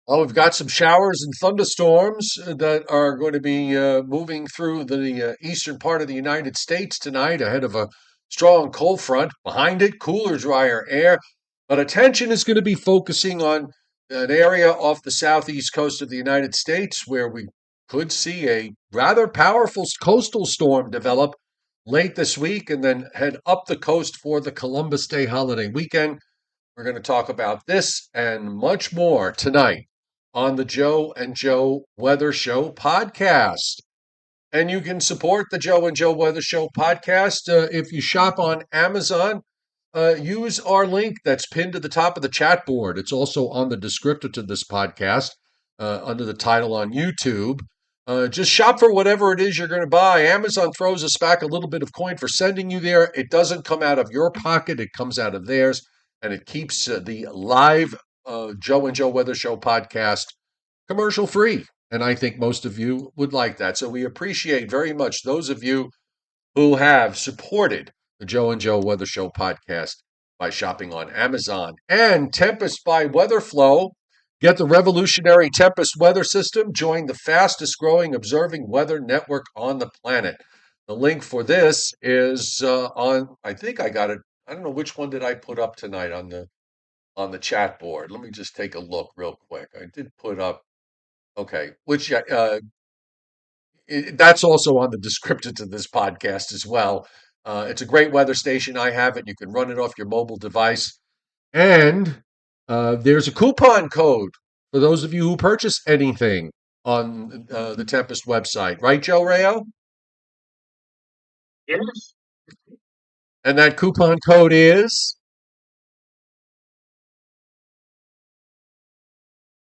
Well, we've got some showers and thunderstorms that are going to be moving through the eastern part of the United States tonight ahead of a strong cold front. Behind it, cooler, drier air. But attention is going to be focusing on an area off the southeast coast of the United States where we could see a rather powerful coastal storm develop late this week and then head up the coast for the Columbus Day holiday weekend. We're going to talk about this and much more tonight on the Joe and Joe Weather Show podcast. And you can support the Joe and Joe Weather Show podcast if you shop on Amazon. Use our link that's pinned to the top of the chat board. It's also on the descriptor to this podcast under the title on YouTube. Just shop for whatever it is you're going to buy. Amazon throws us back a little bit of coin for sending you there. It doesn't come out of your pocket, it comes out of theirs, and it keeps the live Joe and Joe Weather Show podcast commercial free. And I think most of you would like that. So we appreciate very much those of you who have supported the Joe and Joe Weather Show podcast by shopping on Amazon. And Tempest by Weatherflow. Get the revolutionary Tempest weather system. Join the fastest growing observing weather network on the planet. The link for this is I think I got it. I don't know which one did I put up tonight on the chat board. Let me just take a look real quick. I did put up, okay, which that's also on the description to this podcast as well. It's a great weather station. I have it. You can run it off your mobile device. And there's a coupon code for those of you who purchase anything on the Tempest website. Right, Joe Rayo? Yes. And that coupon code is?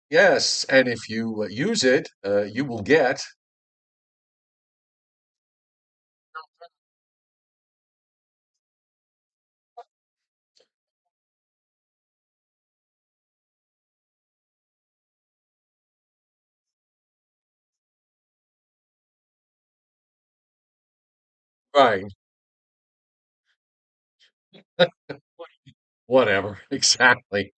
Yes. And if you use it, you will get. Right. Whatever. Exactly.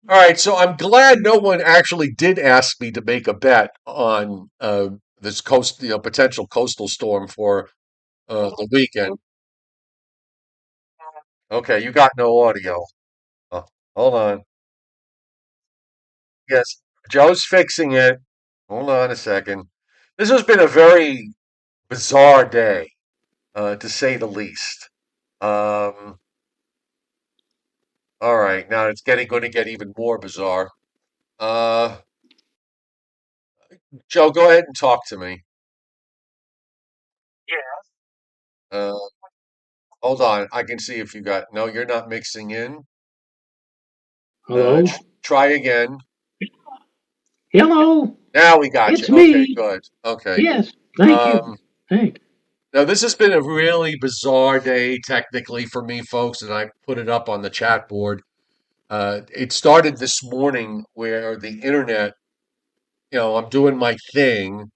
All right, so I'm glad no one actually did ask me to make a bet on this potential coastal storm for the weekend. Okay, you got no audio. Oh, hold on. Yes, Joe's fixing it. Hold on a second. This has been a very bizarre day, to say the least. Um, all right, now it's getting going to get even more bizarre. Uh, Joe, go ahead and talk to me. Uh, hold on, I can see if you got. No, you're not mixing in. Hello? Try again. Hello? Now we got you. It's Okay, me. good. Okay. Yes. Thank you. Um, Thank. Now this has been a really bizarre day technically for me, folks, and I put it up on the chat board. It started this morning where the internet, I'm doing my thing,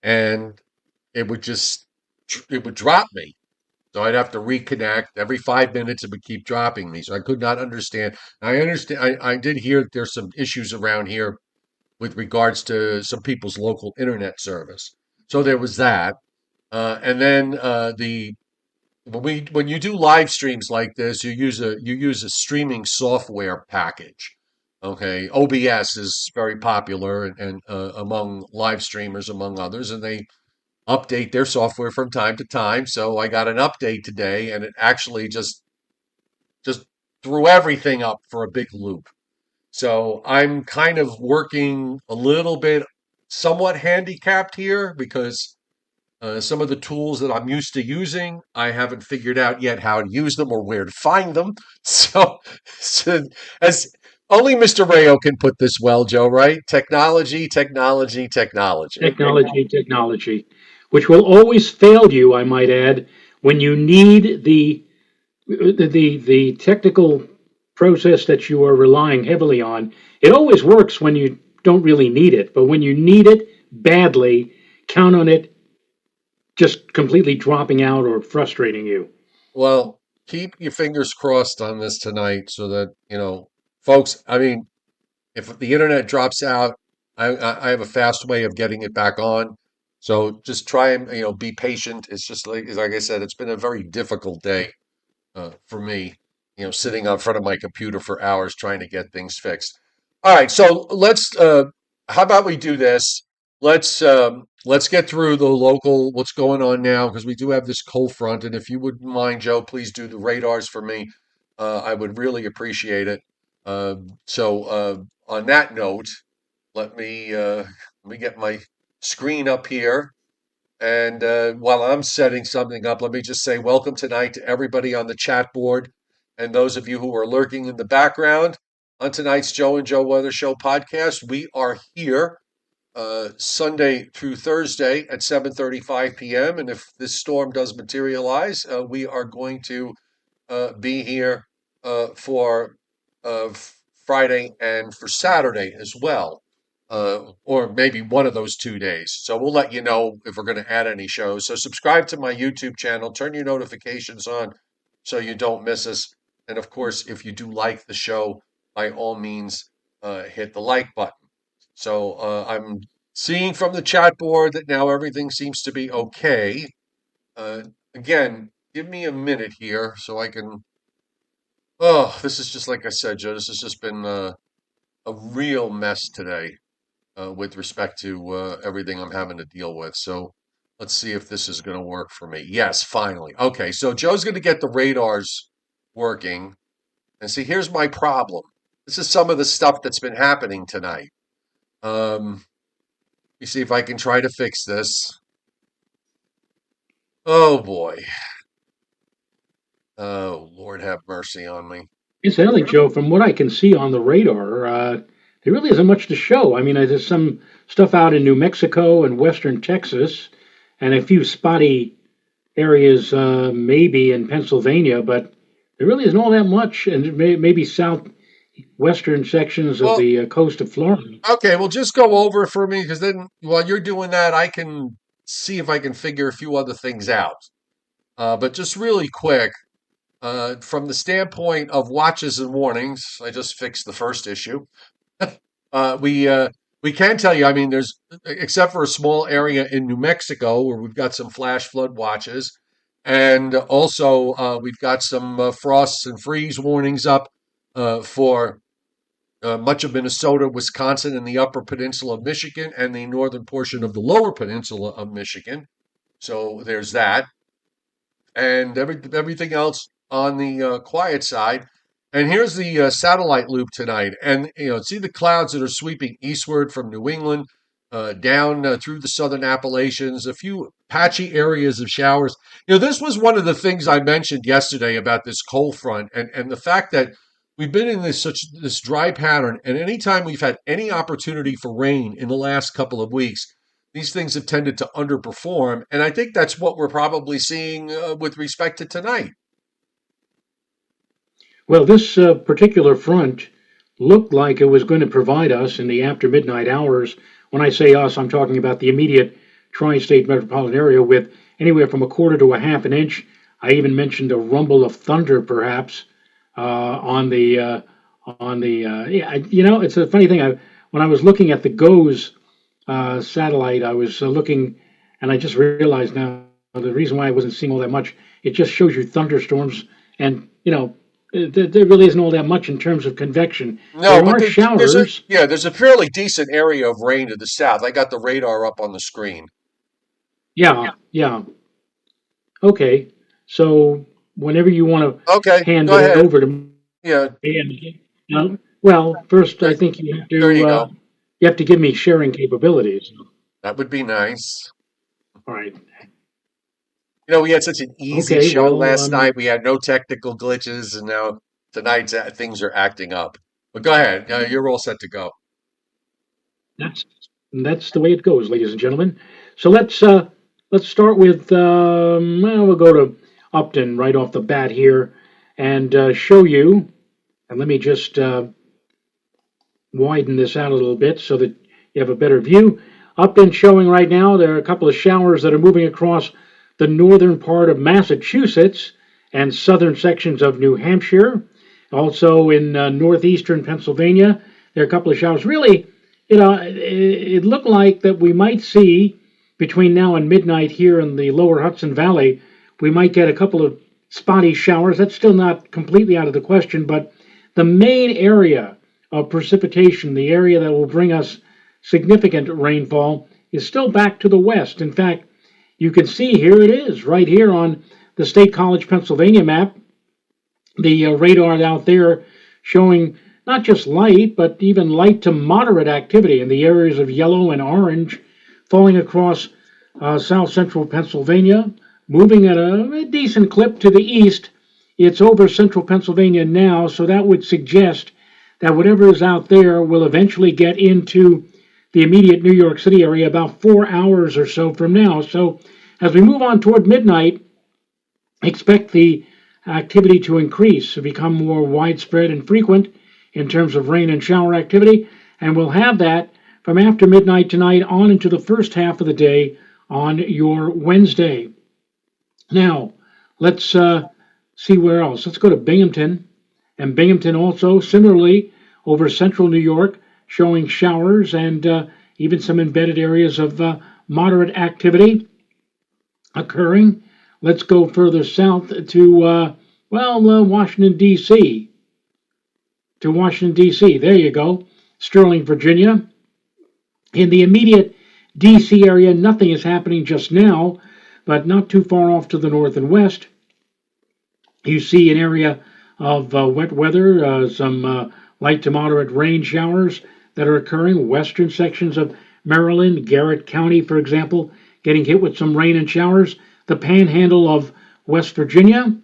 and it would just it would drop me. So I'd have to reconnect every 5 minutes. It would keep dropping me. So I could not understand. I understand. I did hear that there's some issues around here with regards to some people's local internet service. So there was that. And then the when you do live streams like this, you use a streaming software package. Okay, OBS is very popular and among live streamers, among others, and they update their software from time to time. So I got an update today, and it actually just threw everything up for a big loop. So I'm kind of working a little bit, somewhat handicapped here because some of the tools that I'm used to using, I haven't figured out yet how to use them or where to find them. So as only Mr. Rayo can put this well, Joe, right? Technology, technology, technology. Technology, which will always fail you, I might add, when you need the technical process that you are relying heavily on. It always works when you don't really need it, but when you need it badly, count on it just completely dropping out or frustrating you. Well, keep your fingers crossed on this tonight so that, folks, I mean, if the internet drops out, I have a fast way of getting it back on. So just try and be patient. It's just like I said, it's been a very difficult day for me, sitting in front of my computer for hours trying to get things fixed. All right, so how about we do this? Let's get through the local, what's going on now, because we do have this cold front. And if you wouldn't mind, Joe, please do the radars for me. I would really appreciate it. On that note, let me get my screen up here. And while I'm setting something up, let me just say welcome tonight to everybody on the chat board and those of you who are lurking in the background on tonight's Joe and Joe Weather Show podcast. We are here Sunday through Thursday at 7:35 p.m. And if this storm does materialize, we are going to be here for Friday and for Saturday as well. Or maybe one of those 2 days. So we'll let you know if we're going to add any shows. So subscribe to my YouTube channel, turn your notifications on so you don't miss us. And of course, if you do like the show, by all means, hit the like button. So I'm seeing from the chat board that now everything seems to be okay. Again, give me a minute here so I can. Oh, this is just like I said, Joe. This has just been a real mess today. With respect to everything I'm having to deal with. So let's see if this is going to work for me. Yes, finally. Okay, so Joe's going to get the radars working. And see, here's my problem. This is some of the stuff that's been happening tonight. Let me see if I can try to fix this. Oh, boy. Oh, Lord have mercy on me. Incidentally, Joe, from what I can see on the radar, there really isn't much to show. I mean, there's some stuff out in New Mexico and western Texas, and a few spotty areas, maybe in Pennsylvania, but there really isn't all that much, and maybe southwestern sections of the coast of Florida. Okay, well, just go over it for me, because then while you're doing that, I can see if I can figure a few other things out. But just really quick, from the standpoint of watches and warnings, I just fixed the first issue. We can tell you, I mean, there's, except for a small area in New Mexico where we've got some flash flood watches, and also we've got some frosts and freeze warnings up for much of Minnesota, Wisconsin, and the upper peninsula of Michigan, and the northern portion of the lower peninsula of Michigan. So there's that. And everything else on the quiet side. And here's the satellite loop tonight. And, see the clouds that are sweeping eastward from New England down through the Southern Appalachians, a few patchy areas of showers. This was one of the things I mentioned yesterday about this cold front and the fact that we've been in this dry pattern. And anytime we've had any opportunity for rain in the last couple of weeks, these things have tended to underperform. And I think that's what we're probably seeing with respect to tonight. Well, this particular front looked like it was going to provide us in the after midnight hours. When I say us, I'm talking about the immediate tri-state metropolitan area with anywhere from a quarter to a half an inch. I even mentioned a rumble of thunder, perhaps, on the. It's a funny thing. When I was looking at the GOES satellite, I was looking, and I just realized now the reason why I wasn't seeing all that much. It just shows you thunderstorms, and there really isn't all that much in terms of convection. No, there are showers. There's a fairly decent area of rain to the south. I got the radar up on the screen. Yeah. Okay, so whenever you want to hand it over to me. Yeah. Well, first I think you have to. There you go. You have to give me sharing capabilities. That would be nice. All right. We had such an easy show last night. We had no technical glitches, and now tonight things are acting up. But go ahead. You're all set to go. That's the way it goes, ladies and gentlemen. So let's start with we'll go to Upton right off the bat here and show you. And let me just widen this out a little bit so that you have a better view. Upton showing right now. There are a couple of showers that are moving across the northern part of Massachusetts and southern sections of New Hampshire. Also in northeastern Pennsylvania, There are a couple of showers. Really, it looked like that we might see between now and midnight here in the lower Hudson Valley, we might get a couple of spotty showers. That's still not completely out of the question, but the main area of precipitation, the area that will bring us significant rainfall, is still back to the west. In fact, you can see here it is, right here on the State College Pennsylvania map, the radar out there showing not just light, but even light to moderate activity in the areas of yellow and orange falling across south central Pennsylvania, moving at a decent clip to the east. It's over central Pennsylvania now, so that would suggest that whatever is out there will eventually get into the immediate New York City area about 4 hours or so from now. So as we move on toward midnight, expect the activity to increase, to become more widespread and frequent in terms of rain and shower activity. And we'll have that from after midnight tonight on into the first half of the day on your Wednesday. Now, let's see where else. Let's go to Binghamton. And Binghamton also, similarly, over central New York, showing showers and even some embedded areas of moderate activity occurring. Let's go further south to, Washington, D.C. To Washington, D.C. There you go. Sterling, Virginia. In the immediate D.C. area, nothing is happening just now, but not too far off to the north and west. You see an area of wet weather, some light to moderate rain showers that are occurring. Western sections of Maryland, Garrett County, for example, getting hit with some rain and showers. The panhandle of West Virginia,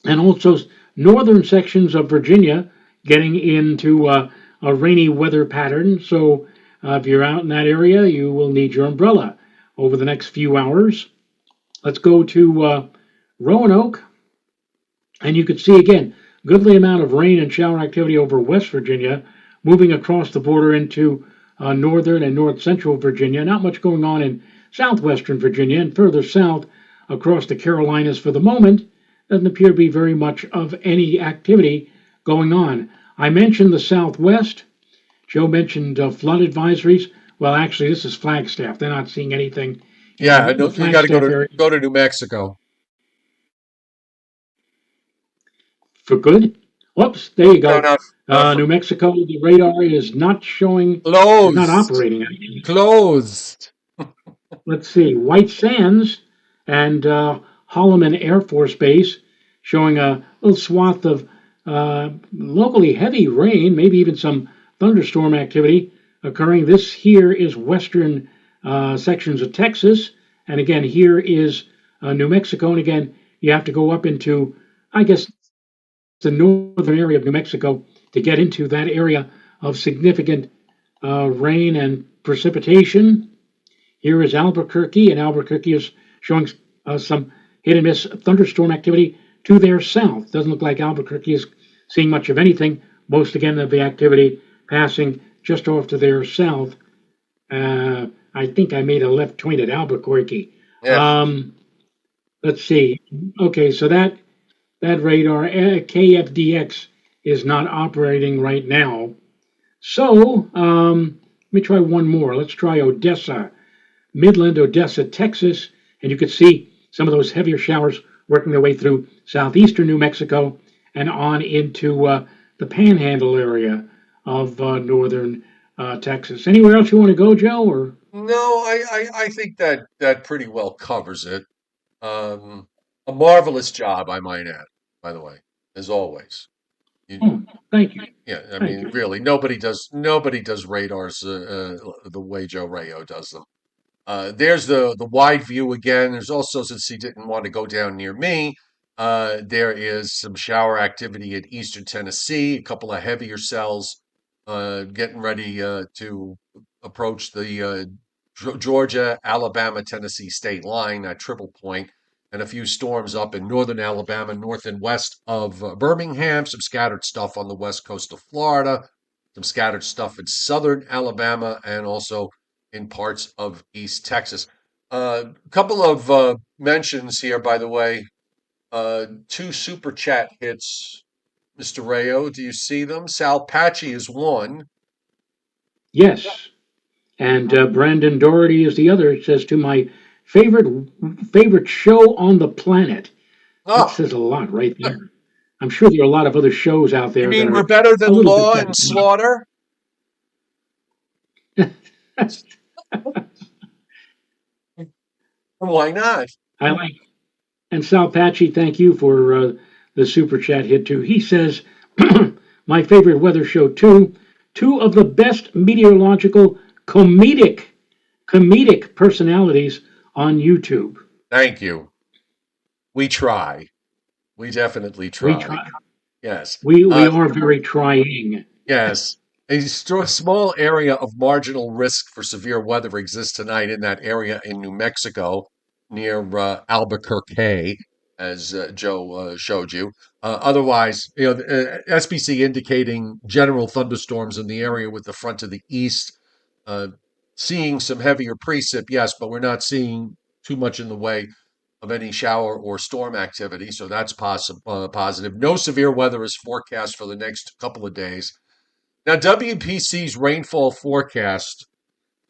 and also northern sections of Virginia getting into a rainy weather pattern. So if you're out in that area, you will need your umbrella over the next few hours. Let's go to Roanoke, and you can see again, goodly amount of rain and shower activity over West Virginia, moving across the border into northern and north central Virginia. Not much going on in southwestern Virginia, and further south across the Carolinas for the moment. Doesn't appear to be very much of any activity going on. I mentioned the Southwest. Joe mentioned flood advisories. Well, actually, this is Flagstaff. They're not seeing anything Yeah, in the we got to Flagstaff area go to New Mexico. for good. Whoops, there you No, go. not for New Mexico, the radar is not showing, is not closed. operating actually. Closed. Let's see, White Sands and Holloman Air Force Base showing a little swath of locally heavy rain, maybe even some thunderstorm activity occurring. This here is western sections of Texas. And again, here is New Mexico. And again, you have to go up into, I guess, the northern area of New Mexico to get into that area of significant rain and precipitation. Here is Albuquerque, and Albuquerque is showing some hit and miss thunderstorm activity to their south. Doesn't look like Albuquerque is seeing much of anything. Most, again, of the activity passing just off to their south. I think I made a left turn at Albuquerque. Yeah. Let's see. Okay, so that radar, KFDX, is not operating right now. So let me try one more. Let's try Odessa, Midland, Odessa, Texas, and you could see some of those heavier showers working their way through southeastern New Mexico and on into the Panhandle area of northern Texas. Anywhere else you want to go, Joe? Or No, I think that pretty well covers it. Um, a marvelous job, I might add, by the way, as always. You, oh, thank you, yeah, I thank mean, you. really, nobody does radars the way Joe Rayo does them. There's the wide view again. There's also, since he didn't want to go down near me, there is some shower activity in eastern Tennessee, a couple of heavier cells getting ready to approach the Georgia, Alabama, Tennessee state line at Triple Point, and a few storms up in northern Alabama, north and west of Birmingham, some scattered stuff on the west coast of Florida, some scattered stuff in southern Alabama, and also in parts of East Texas. A couple of mentions here, by the way. Two super chat hits. Mr. Rayo, do you see them? Salpatchy is one. Yes. And Brandon Doherty is the other. It says to my favorite show on the planet. That Oh, says a lot right there. I'm sure there are a lot of other shows out you there that mean we're are better a than little bit Law better. and Slaughter? Why not? I like. And Sal Patchy, thank you for the super chat hit too. He says, my favorite weather show too. Two of the best meteorological comedic personalities on YouTube. Thank you. We try. We definitely We try. try. Yes. We are very trying. Yes. A small area of marginal risk for severe weather exists tonight in that area in New Mexico near Albuquerque, as Joe showed you. Otherwise, SPC indicating general thunderstorms in the area with the front to the east. Uh, Seeing some heavier precip, yes, but we're not seeing too much in the way of any shower or storm activity, so that's positive. No severe weather is forecast for the next couple of days. Now, WPC's rainfall forecast,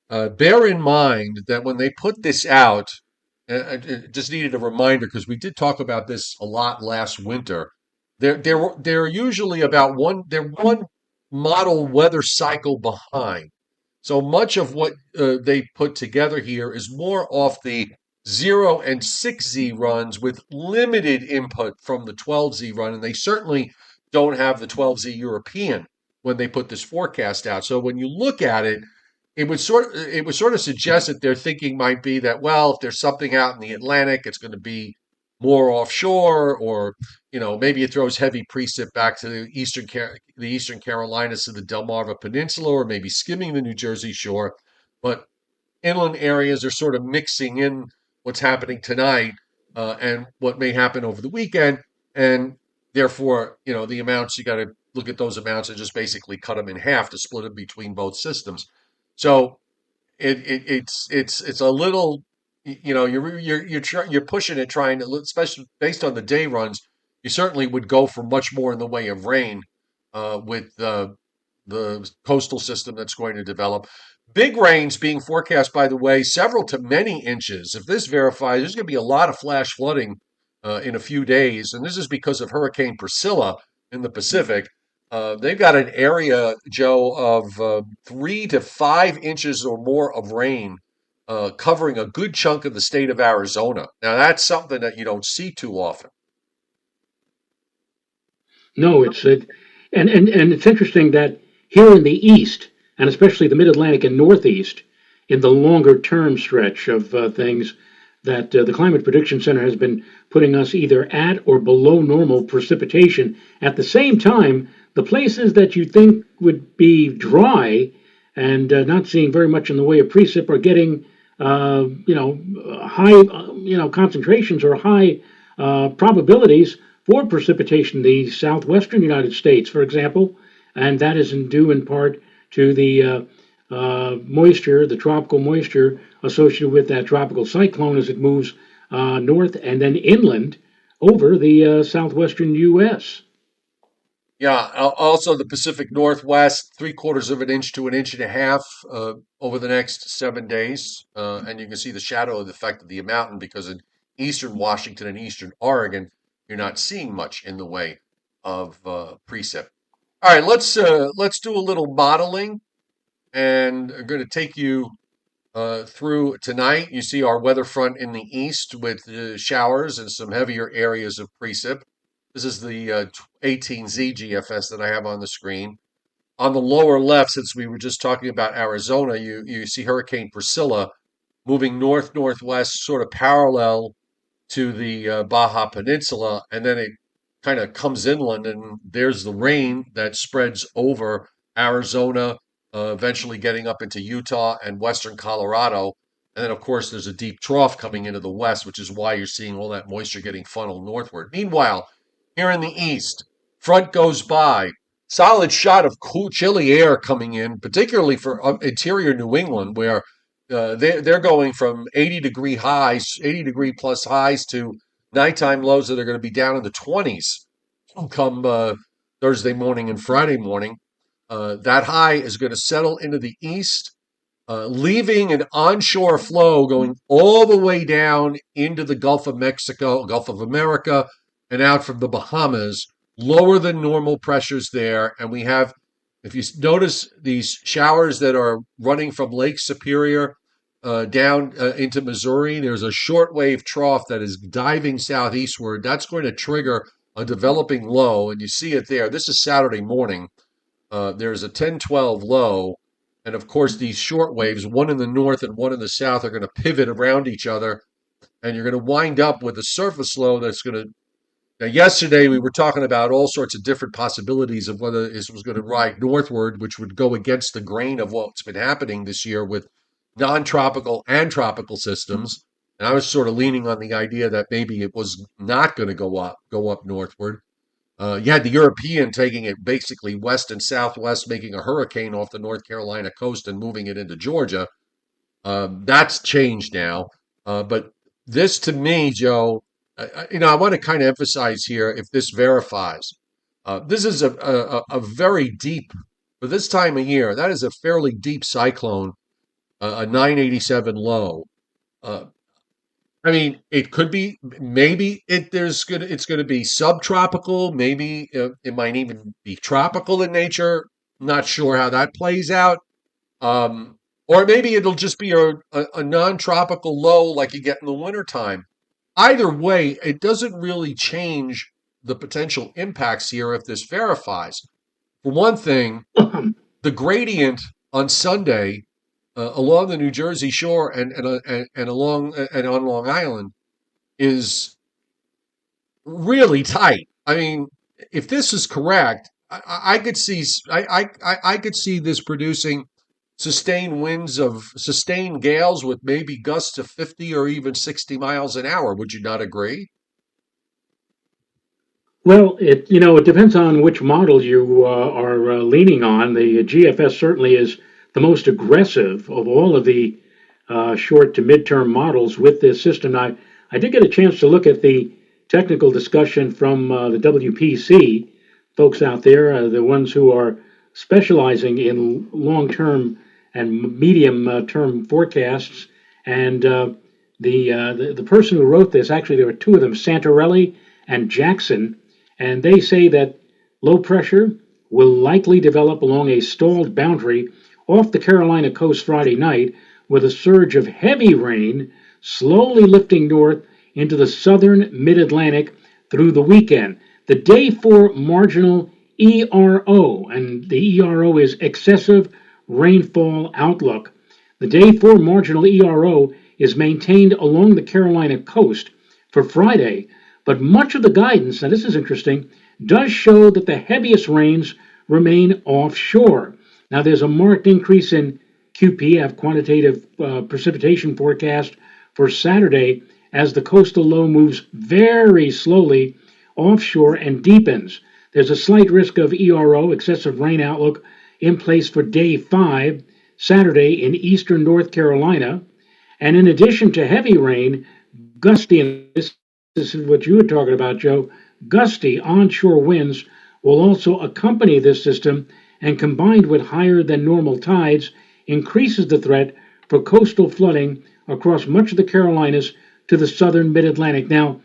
bear in mind that when they put this out, I just needed a reminder because we did talk about this a lot last winter. They're usually they're one model weather cycle behind. So much of what they put together here is more off the 0 and 6Z runs with limited input from the 12Z run, and they certainly don't have the 12Z European when they put this forecast out. So when you look at it, it would sort of suggest that their thinking might be that, well, if there's something out in the Atlantic, it's going to be more offshore, or maybe it throws heavy precip back to the eastern Carolinas to the Delmarva Peninsula, or maybe skimming the New Jersey shore. But inland areas are sort of mixing in what's happening tonight and what may happen over the weekend, and therefore, the amounts, you got to look at those amounts and just basically cut them in half to split them between both systems. So it's a little, you're pushing it, trying to, especially based on the day runs. You certainly would go for much more in the way of rain with the coastal system that's going to develop. Big rains being forecast, by the way, several to many inches. If this verifies, there's going to be a lot of flash flooding in a few days, and this is because of Hurricane Priscilla in the Pacific. They've got an area, Joe, of 3 to 5 inches or more of rain covering a good chunk of the state of Arizona. Now, that's something that you don't see too often. No, and it's interesting that here in the east, and especially the Mid Atlantic and Northeast, in the longer term stretch of things, that the Climate Prediction Center has been putting us either at or below normal precipitation. At the same time, the places that you think would be dry and not seeing very much in the way of precip are getting, high, concentrations or high probabilities for precipitation. The southwestern United States, for example, and that is due in part to the moisture, the tropical moisture associated with that tropical cyclone as it moves north and then inland over the southwestern U.S. Yeah, also the Pacific Northwest, 3/4 of an inch to an inch and a half over the next 7 days. And you can see the shadow of the effect of the mountain because in eastern Washington and eastern Oregon, you're not seeing much in the way of precip. All right, let's do a little modeling, and I'm going to take you through tonight. You see our weather front in the east with showers and some heavier areas of precip. This is the 18Z GFS that I have on the screen. On the lower left, since we were just talking about Arizona, you see Hurricane Priscilla moving north-northwest, sort of parallel to the Baja Peninsula, and then it kind of comes inland, and there's the rain that spreads over Arizona, eventually getting up into Utah and western Colorado. And then, of course, there's a deep trough coming into the west, which is why you're seeing all that moisture getting funneled northward. Meanwhile, here in the east, front goes by. Solid shot of cool, chilly air coming in, particularly for interior New England, where they're going from 80-degree highs, 80-degree plus highs to nighttime lows that are going to be down in the 20s come Thursday morning and Friday morning. That high is going to settle into the east, leaving an onshore flow going all the way down into the Gulf of Mexico, Gulf of America, and out from the Bahamas, lower than normal pressures there. And we have, if you notice, these showers that are running from Lake Superior down into Missouri, there's a shortwave trough that is diving southeastward. That's going to trigger a developing low, and you see it there. This is Saturday morning. There's a 10-12 low, and of course these short waves, one in the north and one in the south, are going to pivot around each other, and you're going to wind up with a surface low that's going to. Now, yesterday we were talking about all sorts of different possibilities of whether this was going to ride northward, which would go against the grain of what's been happening this year with non-tropical and tropical systems. And I was sort of leaning on the idea that maybe it was not going to go up northward. You had the European taking it basically west and southwest, making a hurricane off the North Carolina coast and moving it into Georgia. That's changed now. But this, to me, Joe, I want to kind of emphasize here, if this verifies, this is a very deep, for this time of year, that is a fairly deep cyclone, a 987 low. I mean, it could be, maybe it's going to be subtropical. Maybe it might even be tropical in nature. Not sure how that plays out. Or maybe it'll just be a non-tropical low like you get in the wintertime. Either way, it doesn't really change the potential impacts here if this verifies. For one thing, the gradient on Sunday along the New Jersey shore and along and on Long Island is really tight. I mean, if this is correct, I could see I could see this producing sustained gales with maybe gusts of 50 or even 60 miles an hour. Would you not agree? Well, it depends on which model you are leaning on. The GFS certainly is the most aggressive of all of the short to midterm models with this system. I did get a chance to look at the technical discussion from the WPC folks out there, the ones who are specializing in long-term and medium-term forecasts. And the person who wrote this, actually, there were two of them, Santarelli and Jackson, and they say that low pressure will likely develop along a stalled boundary off the Carolina coast Friday night, with a surge of heavy rain slowly lifting north into the southern mid-Atlantic through the weekend. The day 4 marginal ERO, and the ERO is excessive rainfall outlook. The day 4 marginal ERO is maintained along the Carolina coast for Friday, but much of the guidance, now this is interesting, does show that the heaviest rains remain offshore. Now there's a marked increase in QPF, quantitative precipitation forecast, for Saturday as the coastal low moves very slowly offshore and deepens. There's a slight risk of ERO, excessive rain outlook, in place for day 5, Saturday in eastern North Carolina. And in addition to heavy rain, gusty, and this is what you were talking about, Joe, gusty onshore winds will also accompany this system, and combined with higher than normal tides, increases the threat for coastal flooding across much of the Carolinas to the southern mid-Atlantic. Now,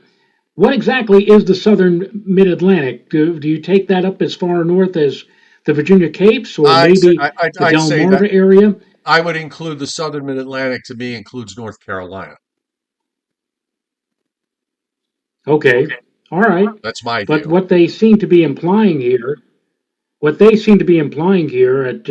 what exactly is the southern mid-Atlantic? Do you take that up as far north as the Virginia Capes, or maybe the Delmarva area? I would include the southern mid-Atlantic. To me, includes North Carolina. Okay. All right. That's my view. But what they seem to be implying here at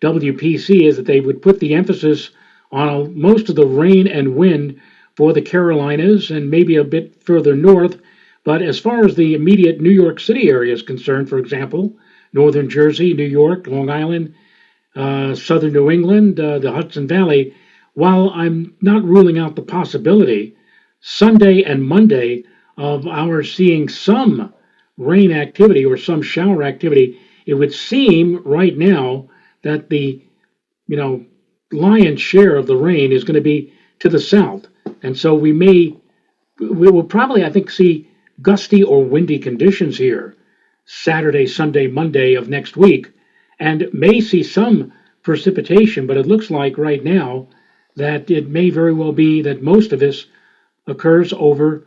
WPC is that they would put the emphasis on most of the rain and wind for the Carolinas and maybe a bit further north. But as far as the immediate New York City area is concerned, for example, northern Jersey, New York, Long Island, southern New England, the Hudson Valley, while I'm not ruling out the possibility Sunday and Monday of our seeing some rain activity or some shower activity, it would seem right now that the lion's share of the rain is going to be to the south. And so we will probably, I think, see gusty or windy conditions here Saturday, Sunday, Monday of next week, and may see some precipitation, but it looks like right now that it may very well be that most of this occurs over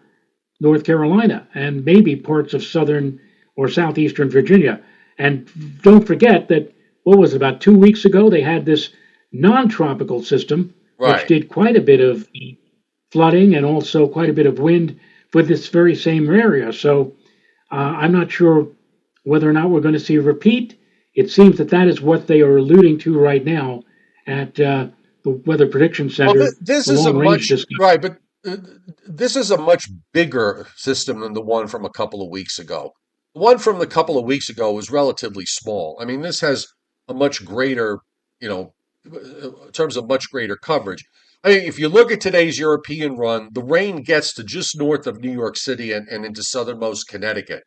North Carolina and maybe parts of southern or southeastern Virginia. And don't forget that, what was it, about 2 weeks ago, they had this non tropical system, which Right. did quite a bit of flooding and also quite a bit of wind for this very same area. So I'm not sure whether or not we're going to see a repeat. It seems that that is what they are alluding to right now at the Weather Prediction Well, Center, this the is a long range much discussion. right, but this is a much bigger system than the one from a couple of weeks ago. The one from a couple of weeks ago was relatively small. I mean, this has a much greater, you know, in terms of much greater coverage. I mean, if you look at today's European run, the rain gets to just north of New York City and into southernmost Connecticut.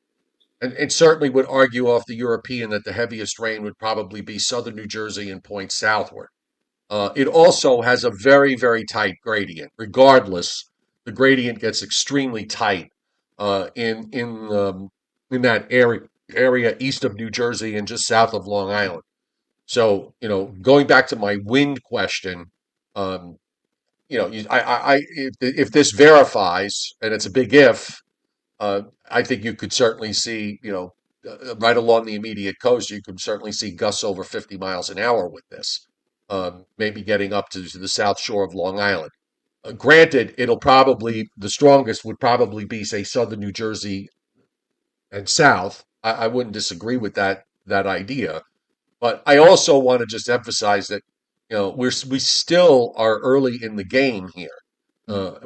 And certainly would argue off the European that the heaviest rain would probably be southern New Jersey and points southward. It also has a very, very tight gradient. Regardless, the gradient gets extremely tight in that area east of New Jersey and just south of Long Island. So, going back to my wind question, um, if this verifies, and it's a big if, I think you could certainly see, right along the immediate coast, you could certainly see gusts over 50 miles an hour with this, maybe getting up to the south shore of Long Island. Granted, the strongest would probably be, say, southern New Jersey and south. I wouldn't disagree with that idea. But I also want to just emphasize that, we still are early in the game here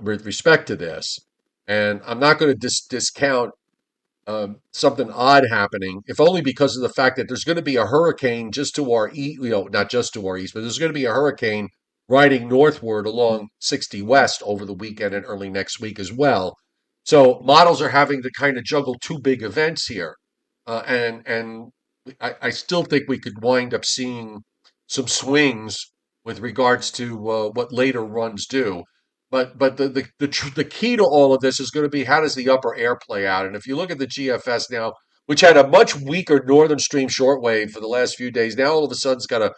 with respect to this. And I'm not going to discount something odd happening, if only because of the fact that there's going to be a hurricane just to our east, not just to our east, but there's going to be a hurricane riding northward along 60 West over the weekend and early next week as well. So models are having to kind of juggle two big events here, and I still think we could wind up seeing some swings with regards to what later runs do. But the key to all of this is going to be, how does the upper air play out? And if you look at the GFS now, which had a much weaker northern stream shortwave for the last few days, now all of a sudden it's got a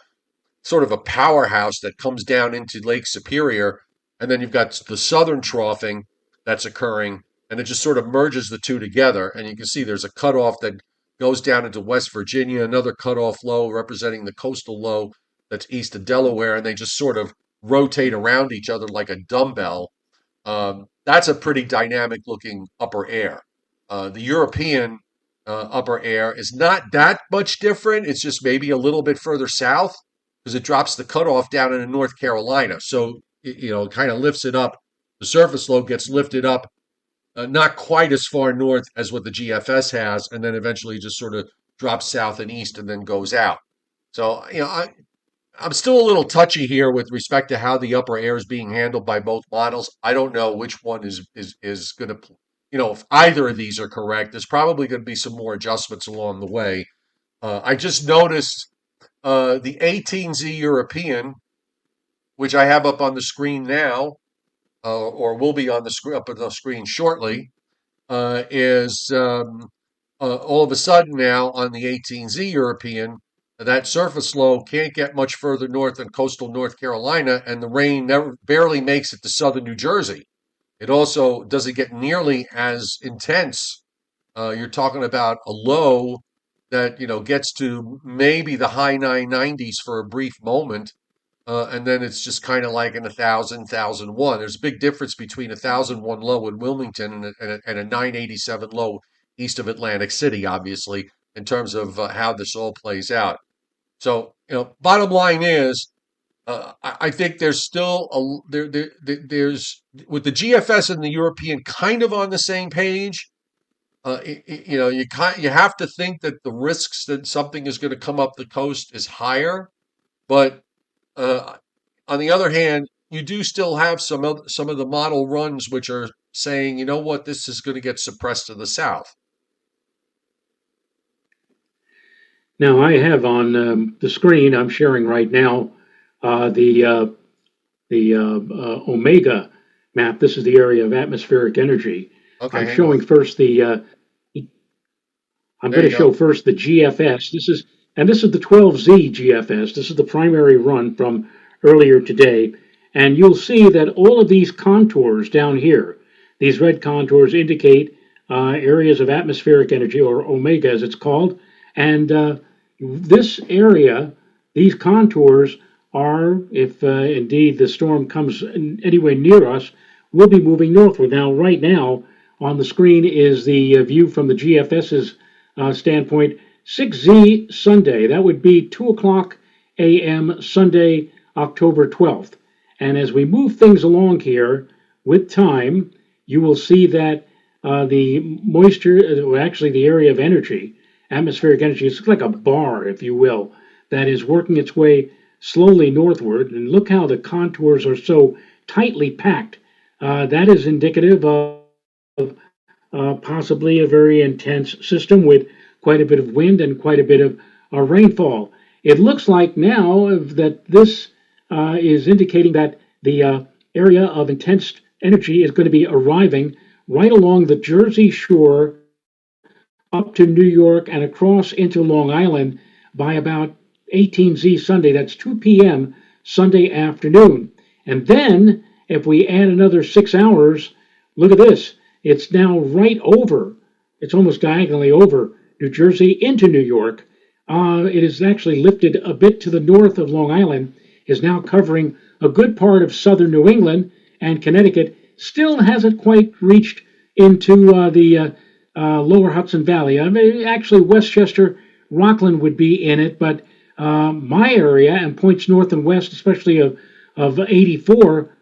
sort of a powerhouse that comes down into Lake Superior, and then you've got the southern troughing that's occurring, and it just sort of merges the two together. And you can see there's a cutoff that goes down into West Virginia, another cutoff low representing the coastal low that's east of Delaware, and they just sort of rotate around each other like a dumbbell. That's a pretty dynamic looking upper air. The European upper air is not that much different. It's just maybe a little bit further south because it drops the cutoff down into North Carolina. So, it kind of lifts it up. The surface low gets lifted up, not quite as far north as what the GFS has, and then eventually just sort of drops south and east and then goes out. So, I'm still a little touchy here with respect to how the upper air is being handled by both models. I don't know which one is going to, if either of these are correct, there's probably going to be some more adjustments along the way. I just noticed the 18Z European, which I have up on the screen now, or will be on the screen up on the screen shortly, is all of a sudden now on the 18Z European, that surface low can't get much further north than coastal North Carolina, and the rain barely makes it to southern New Jersey. It also doesn't get nearly as intense. You're talking about a low that gets to maybe the high 990s for a brief moment, and then it's just kind of like in 1,001. There's a big difference between 1,001 low in Wilmington and a 987 low east of Atlantic City, obviously, in terms of how this all plays out. So, bottom line is, I think there's still there's with the GFS and the European kind of on the same page. You have to think that the risks that something is going to come up the coast is higher, but uh, on the other hand, you do still have some of the model runs which are saying, you know what, this is going to get suppressed to the south. Now, I have on the screen I'm sharing right now the Omega map. This is the area of atmospheric energy. I'm Okay, hang showing on. first the I'm There going you to show go. first the GFS. This is the 12Z GFS. This is the primary run from earlier today. And you'll see that all of these contours down here, these red contours indicate areas of atmospheric energy, or omega as it's called. And this area, these contours are, if indeed the storm comes anywhere near us, will be moving northward. Now, right now on the screen is the view from the GFS's standpoint. 6Z Sunday, that would be 2 o'clock a.m. Sunday, October 12th. And as we move things along here with time, you will see that the moisture, actually the area of energy, atmospheric energy, it's like a bar, if you will, that is working its way slowly northward. And look how the contours are so tightly packed. That is indicative of possibly a very intense system with quite a bit of wind and quite a bit of rainfall. It looks like now that this is indicating that the area of intense energy is going to be arriving right along the Jersey Shore up to New York and across into Long Island by about 18Z Sunday. That's 2 p.m. Sunday afternoon. And then if we add another 6 hours, look at this. It's now right over, it's almost diagonally over New Jersey into New York. It is actually lifted a bit to the north of Long Island, is now covering a good part of southern New England and Connecticut. Still hasn't quite reached into the lower Hudson Valley. I mean, actually, Westchester, Rockland would be in it, but my area and points north and west, especially of 84,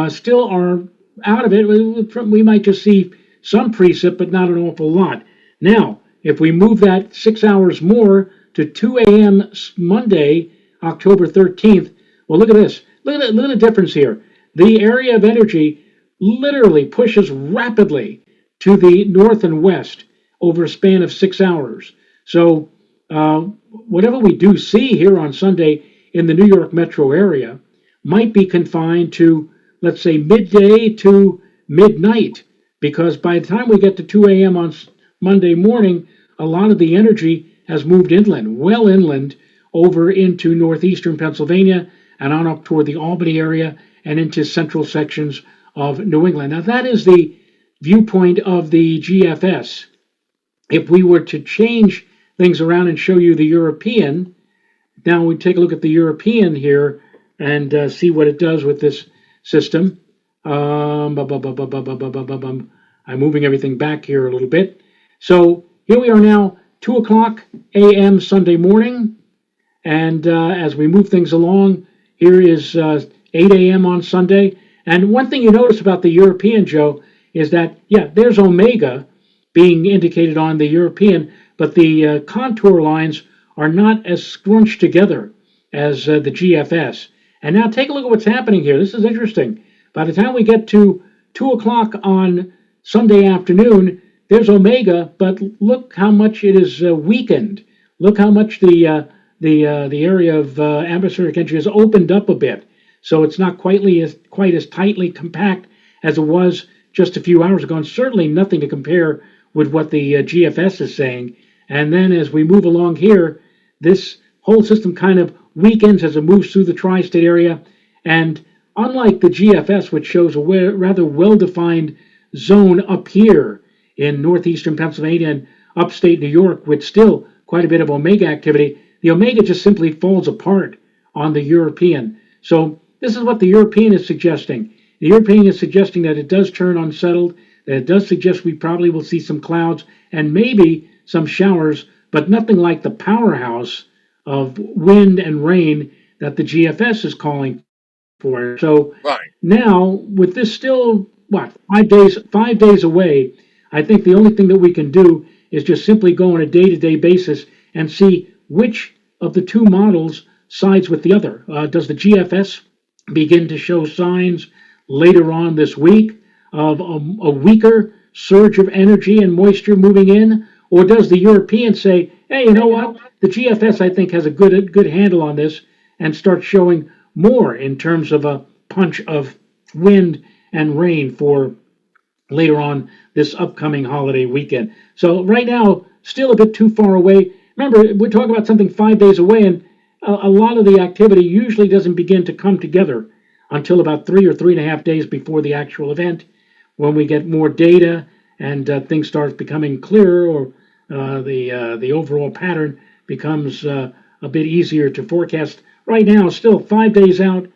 still are out of it. We might just see some precip, but not an awful lot. Now, if we move that 6 hours more to 2 a.m. Monday, October 13th, well, look at this. Look at the difference here. The area of energy literally pushes rapidly to the north and west over a span of 6 hours. So, whatever we do see here on Sunday in the New York metro area might be confined to, let's say, midday to midnight, because by the time we get to 2 a.m. on Monday morning, a lot of the energy has moved inland, well inland, over into northeastern Pennsylvania and on up toward the Albany area and into central sections of New England. Now, that is the viewpoint of the GFS. If we were to change things around and show you the European, now we take a look at the European here and see what it does with this system. I'm moving everything back here a little bit. So here we are now, 2 o'clock a.m. Sunday morning. And as we move things along, here is 8 a.m. on Sunday. And one thing you notice about the European, Joe, is that, yeah, there's omega being indicated on the European, but the contour lines are not as scrunched together as the GFS. And now take a look at what's happening here. This is interesting. By the time we get to 2 o'clock on Sunday afternoon, there's omega, but look how much it is weakened. Look how much the area of atmospheric energy has opened up a bit. So it's not quite as tightly compact as it was just a few hours ago, and certainly nothing to compare with what the GFS is saying. And then as we move along here, this whole system kind of weakens as it moves through the tri-state area. And unlike the GFS, which shows a rather well-defined zone up here in northeastern Pennsylvania and upstate New York with still quite a bit of omega activity, the omega just simply falls apart on the European. So this is what the European is suggesting. The European is suggesting that it does turn unsettled, that it does suggest we probably will see some clouds and maybe some showers, but nothing like the powerhouse of wind and rain that the GFS is calling for. So Right. now, with this still, 5 days away, I think the only thing that we can do is just simply go on a day-to-day basis and see which of the two models sides with the other. Does the GFS begin to show signs later on this week of a weaker surge of energy and moisture moving in? Or does the European say, hey, you know what? The GFS, I think, has a good handle on this and start showing more in terms of a punch of wind and rain for later on this upcoming holiday weekend. So right now, still a bit too far away. Remember, we're talking about something 5 days away, and a lot of the activity usually doesn't begin to come together until about 3 or 3.5 days before the actual event, when we get more data and things start becoming clearer, or the overall pattern becomes a bit easier to forecast. Right now, still 5 days out,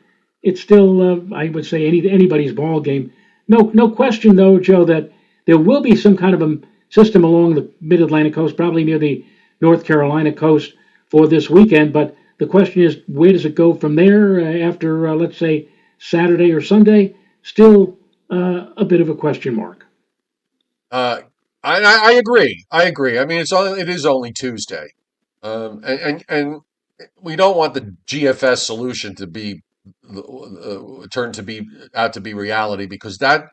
it's still I would say anybody's ball game. No question though, Joe, that there will be some kind of a system along the Mid-Atlantic coast, probably near the North Carolina coast for this weekend. But the question is, where does it go from there after, let's say, Saturday or Sunday? Still a bit of a question mark. I agree. I agree. I mean, it is only Tuesday, and we don't want the GFS solution to be turned to be out to be reality, because that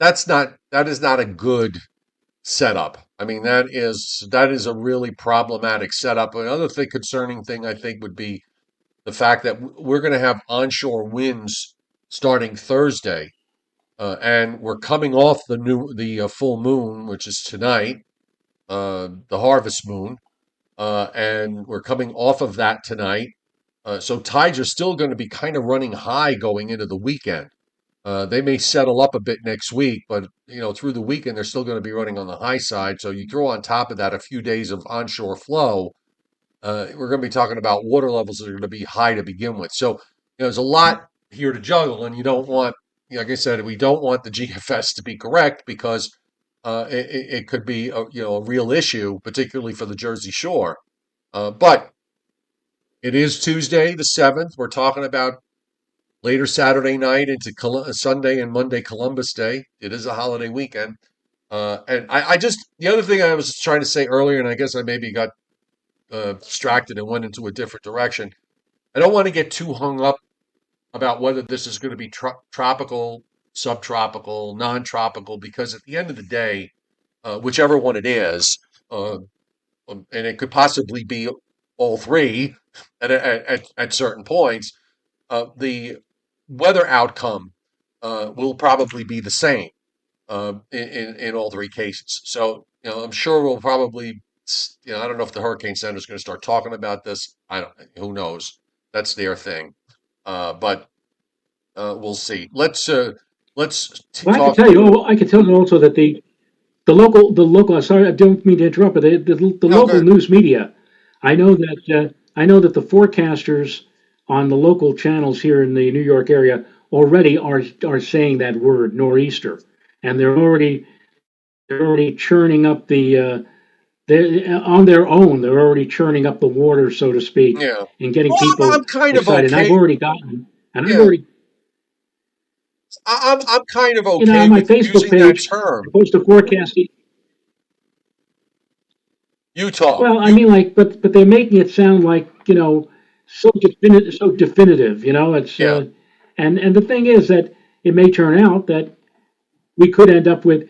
is not a good setup. I mean, that is a really problematic setup. Another concerning thing, I think, would be the fact that we're going to have onshore winds starting Thursday, and we're coming off the full moon, which is tonight, the harvest moon, and we're coming off of that tonight. So tides are still going to be kind of running high going into the weekend. They may settle up a bit next week, but through the weekend they're still going to be running on the high side. So you throw on top of that a few days of onshore flow, we're going to be talking about water levels that are going to be high to begin with. So there's a lot here to juggle, and you don't want, like I said, we don't want the GFS to be correct, because it could be a real issue, particularly for the Jersey Shore. But it is Tuesday the 7th. We're talking about later Saturday night into Sunday and Monday, Columbus Day. It is a holiday weekend. And the other thing I was trying to say earlier, and I guess I maybe got distracted and went into a different direction. I don't want to get too hung up about whether this is going to be tropical, subtropical, non-tropical, because at the end of the day, whichever one it is, and it could possibly be all three at certain points, the weather outcome will probably be the same in all three cases. So, I'm sure we'll probably, I don't know if the Hurricane Center is going to start talking about this. Who knows? That's their thing. But we'll see. Let's Well, talk. I can tell you also that the local. Sorry, I don't mean to interrupt, but the No, local good. news media. I know that the forecasters on the local channels here in the New York area already are saying that word nor'easter, and they're already churning up they on their own. They're already churning up the water, so to speak, Yeah. and getting Well, I'm people kind of excited. And I've okay. already gotten, and I've Yeah, already, I'm kind of on okay my with Facebook using that page, I term. post a forecast. You talk. Well, I mean, like, but they're making it sound like, so definitive. It's Yeah. and the thing is that it may turn out that we could end up with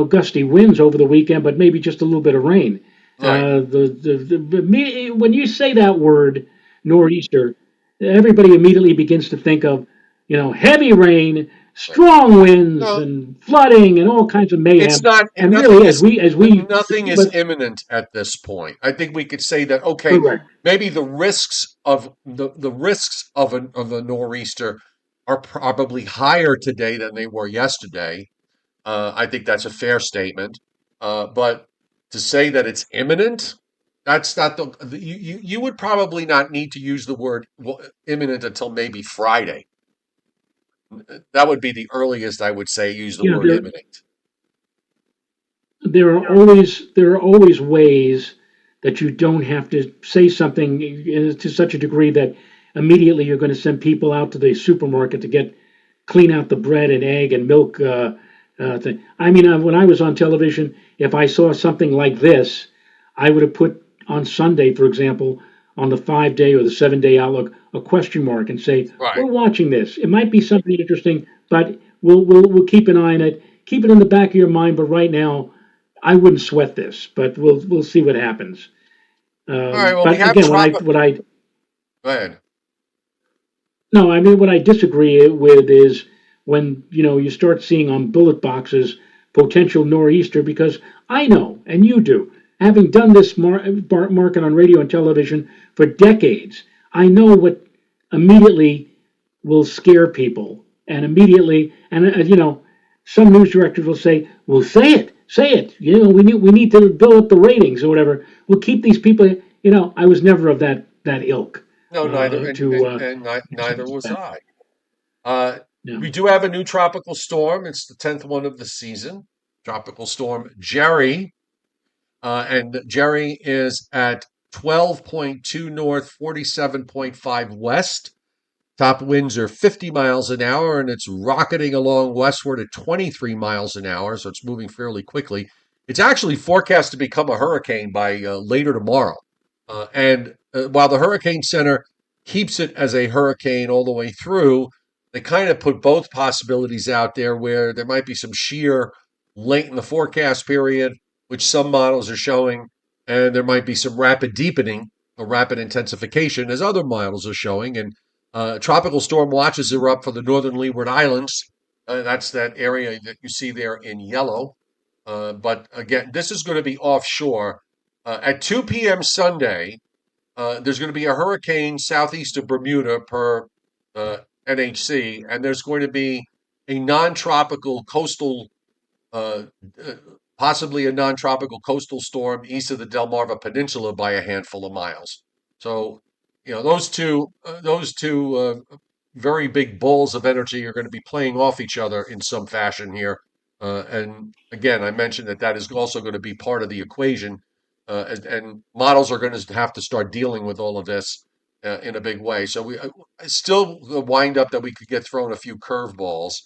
gusty winds over the weekend, but maybe just a little bit of rain. Right. When you say that word nor'easter, everybody immediately begins to think of heavy rain, Right. strong winds, No, and flooding, and all kinds of it's mayhem. not. And Nothing really, is. as we Nothing is but imminent at this point. I think we could say that. Okay, correct. maybe the risks of a nor'easter are probably higher today than they were yesterday. I think that's a fair statement. But to say that it's imminent, that's not you would probably not need to use the word imminent until maybe Friday. That would be the earliest I would say use the You know, word there imminent. there are always ways that you don't have to say something to such a degree that immediately you're going to send people out to the supermarket to clean out the bread and egg and milk thing. I mean, when I was on television, if I saw something like this, I would have put on Sunday, for example, on the 5 day or the 7 day outlook, a question mark and say, Right. "We're watching this. It might be something interesting, but we'll keep an eye on it. Keep it in the back of your mind. But right now, I wouldn't sweat this. But we'll see what happens." All right. Well, we But have again, tropical. Go ahead. no, I mean, what I disagree with is when you start seeing on bullet boxes potential nor'easter, because I know, and you do, having done this market on radio and television for decades, I know what immediately will scare people, and immediately, and some news directors will say, "Well, say it. We need to build up the ratings or whatever. We'll keep these people." I was never of that ilk. No, neither, neither was That. I. Uh, Yeah. we do have a new tropical storm. It's the 10th one of the season. Tropical storm Jerry, and Jerry is at 12.2 north, 47.5 west. Top winds are 50 miles an hour, and it's rocketing along westward at 23 miles an hour, so it's moving fairly quickly. It's actually forecast to become a hurricane by later tomorrow. And while the Hurricane Center keeps it as a hurricane all the way through, they kind of put both possibilities out there where there might be some shear late in the forecast period, which some models are showing, and there might be some rapid deepening or rapid intensification, as other models are showing. And tropical storm watches are up for the northern Leeward Islands. That's that area that you see there in yellow. But again, this is going to be offshore. At 2 p.m. Sunday, there's going to be a hurricane southeast of Bermuda per NHC, and there's going to be a non-tropical coastal, uh, uh, possibly a non-tropical coastal storm east of the Delmarva Peninsula by a handful of miles. So, those two very big balls of energy are going to be playing off each other in some fashion here. And again, I mentioned that is also going to be part of the equation, and models are going to have to start dealing with all of this in a big way. So I still wind up that we could get thrown a few curveballs.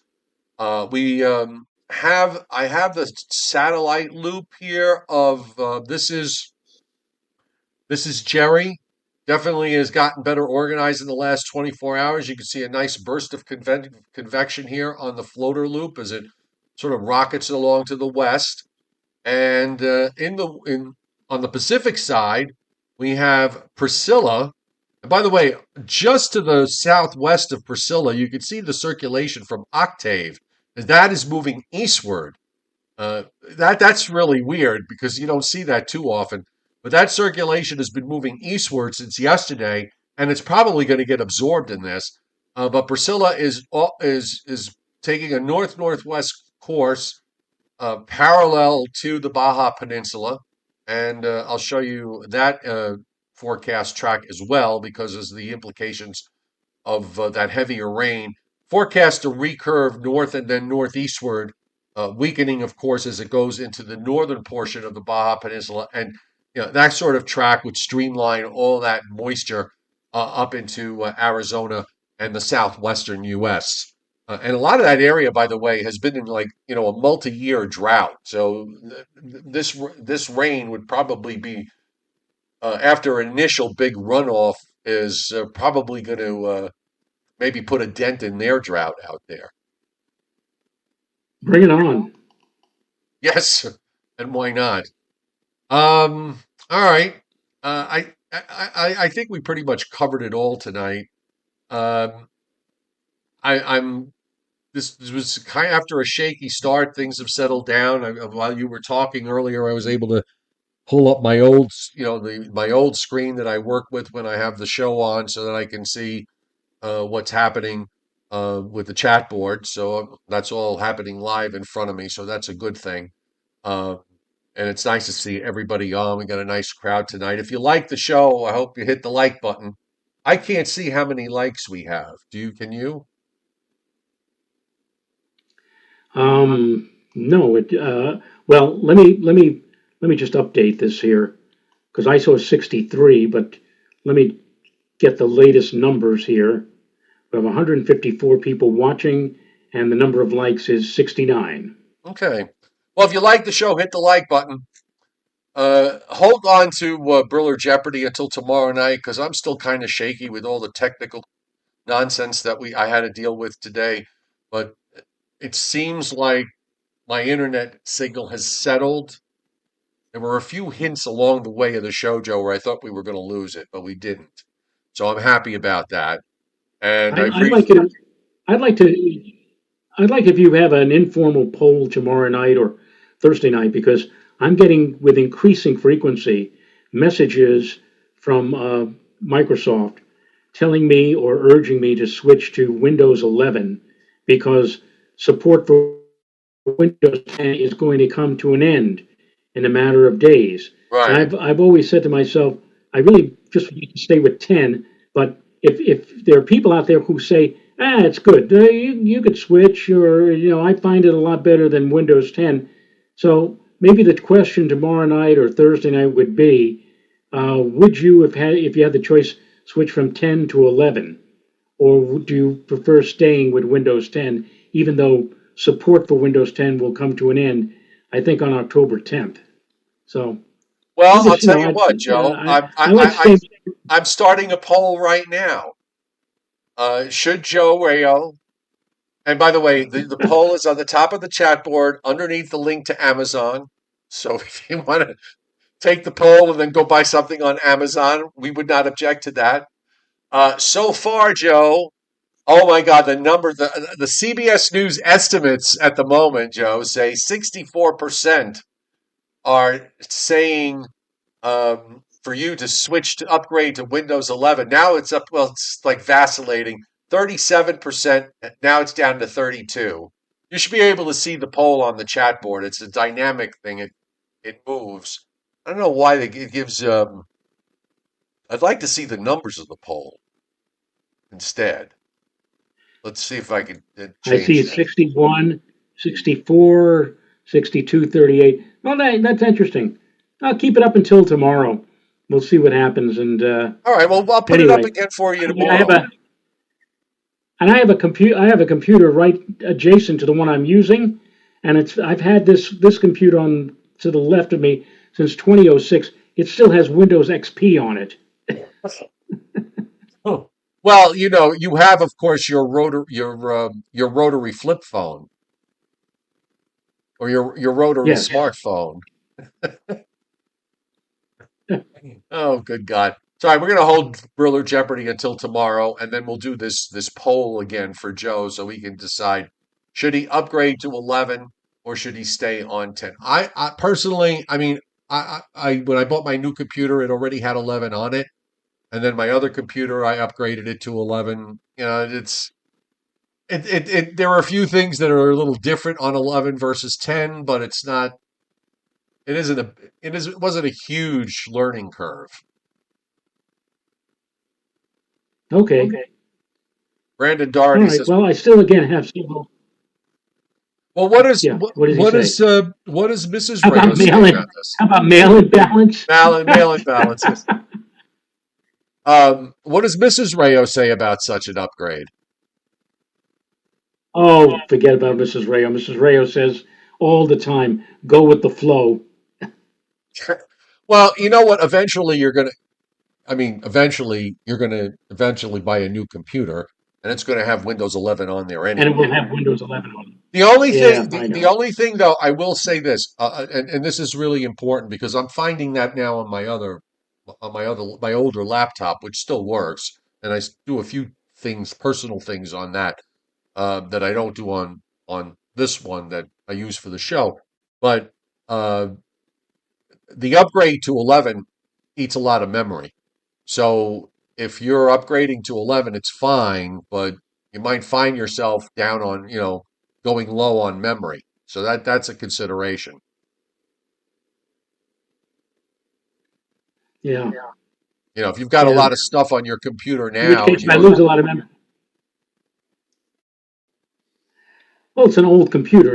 We I have the satellite loop here of this is Jerry. Definitely has gotten better organized in the last 24 hours. You can see a nice burst of convection here on the floater loop as it sort of rockets along to the west. And on the Pacific side, we have Priscilla. And by the way, just to the southwest of Priscilla, you can see the circulation from Octave, as that is moving eastward. That's really weird because you don't see that too often. But that circulation has been moving eastward since yesterday, and it's probably going to get absorbed in this. But Priscilla is taking a north northwest course parallel to the Baja Peninsula, and I'll show you that forecast track as well because of the implications of that heavier rain. Forecast to recurve north and then northeastward, weakening, of course, as it goes into the northern portion of the Baja Peninsula, and that sort of track would streamline all that moisture up into Arizona and the southwestern U.S. And a lot of that area, by the way, has been in a multi-year drought. So this rain would probably be after an initial big runoff is probably going to maybe put a dent in their drought out there. Bring it on. Yes, and why not? All right. I think we pretty much covered it all tonight. Um, I'm this was kind of after a shaky start. Things have settled down. While you were talking earlier, I was able to pull up my old, my old screen that I work with when I have the show on, so that I can see what's happening with the chat board. So that's all happening live in front of me. So that's a good thing. Uh, and it's nice to see everybody on. We got a nice crowd tonight. If you like the show, I hope you hit the like button. I can't see how many likes we have. Can you? No, well, let me just update this here because I saw 63, but let me get the latest numbers here. We have 154 people watching, and the number of likes is 69. Okay. Well, if you like the show, hit the like button. Hold on to Briller Jeopardy until tomorrow night because I'm still kind of shaky with all the technical nonsense that I had to deal with today. But it seems like my internet signal has settled. There were a few hints along the way of the show, Joe, where I thought we were going to lose it, but we didn't. So I'm happy about that. And I, I'd like to, I'd like to, I'd like if you have an informal poll tomorrow night or Thursday night because I'm getting with increasing frequency messages from Microsoft telling me or urging me to switch to Windows 11 because support for Windows 10 is going to come to an end in a matter of days. And Right. I've always said to myself, I really just want to stay with 10. But if there are people out there who say, it's good, you could switch, or I find it a lot better than Windows 10. So maybe the question tomorrow night or Thursday night would be, would you, if you had the choice, switch from 10 to 11, or do you prefer staying with Windows 10, even though support for Windows 10 will come to an end, I think, on October 10th. So I'm Well, I'll just, tell you what, Joe. I like staying. I'm starting a poll right now. Should Joe Rayo, and by the way, the poll is on the top of the chat board underneath the link to Amazon. So if you want to take the poll and then go buy something on Amazon, we would not object to that. So far, Joe, oh my God, the CBS News estimates at the moment, Joe, say 64% are saying for you to switch to upgrade to Windows 11. Now it's up, well, it's like vacillating. 37%, now it's down to 32. You should be able to see the poll on the chat board. It's a dynamic thing. It moves. I don't know why it gives. I'd like to see the numbers of the poll instead. Let's see if I can I see change that. 61, 64, 62, 38. Well, that's interesting. I'll keep it up until tomorrow. We'll see what happens. And All right, well, I'll put it up anyway, again for you I have tomorrow. a I have a computer right adjacent to the one I'm using, and I've had this computer on to the left of me since 2006. It still has Windows XP on it. Huh. Well, you have, of course, your rotary flip phone or your rotary Yes. smartphone. Oh, good God! Sorry, we're going to hold Briller Jeopardy until tomorrow, and then we'll do this poll again for Joe, so he can decide should he upgrade to 11 or should he stay on 10. I personally, I mean, I when I bought my new computer, it already had 11 on it. And then my other computer, I upgraded it to 11. There are a few things that are a little different on 11 versus 10, but it's not, it isn't a, it wasn't a huge learning curve. Okay. Brandon All Doherty right. says, Well, I still again have several. well, Yeah. What does he say? what does Mrs. How about Reyes say mail-in? about this? How about mail-in balance? Mail-in balances. What does Mrs. Reyes say about such an upgrade? Oh, forget about Mrs. Rayo. Mrs. Rayo says all the time, "Go with the flow." Well, you know what? Eventually you're going to eventually buy a new computer, and it's going to have Windows 11 on there And it anyway. will have Windows 11 on it. The only Yeah, thing, I the know. only thing though, I will say this, and this is really important because I'm finding that now my older laptop, which still works, and do a few things, personal things on that that I don't do on this one that I use for the show. But uh, the upgrade to 11 eats a lot of memory. So if you're upgrading to 11, it's fine, but you might find yourself down on, going low on memory. So that's a consideration. Yeah, If you've got a yeah. lot of stuff on your computer In which now and case, you I don't, lose a lot of memory. Well, it's an old computer.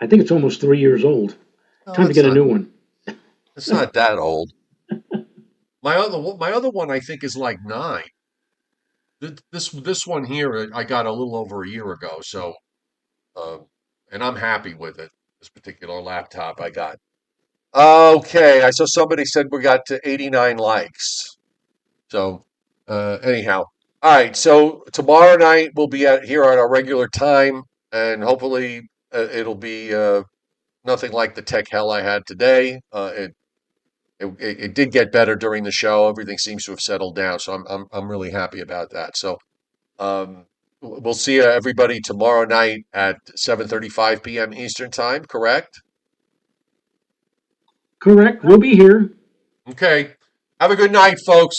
I think it's almost 3 years old. oh, Time to get a new one. it's not that old. My other one I think is like 9. This one here I got a little over a year ago, so uh, and I'm happy with it. This particular laptop I got. Okay, I saw somebody said we got to 89 likes. So, anyhow, all right. So tomorrow night we'll be here at our regular time, and hopefully it'll be nothing like the tech hell I had today. It did get better during the show. Everything seems to have settled down, so I'm really happy about that. So, um, We'll see everybody tomorrow night at 7:35 p.m. Eastern Time, correct? Correct. We'll be here. Okay. Have a good night, folks.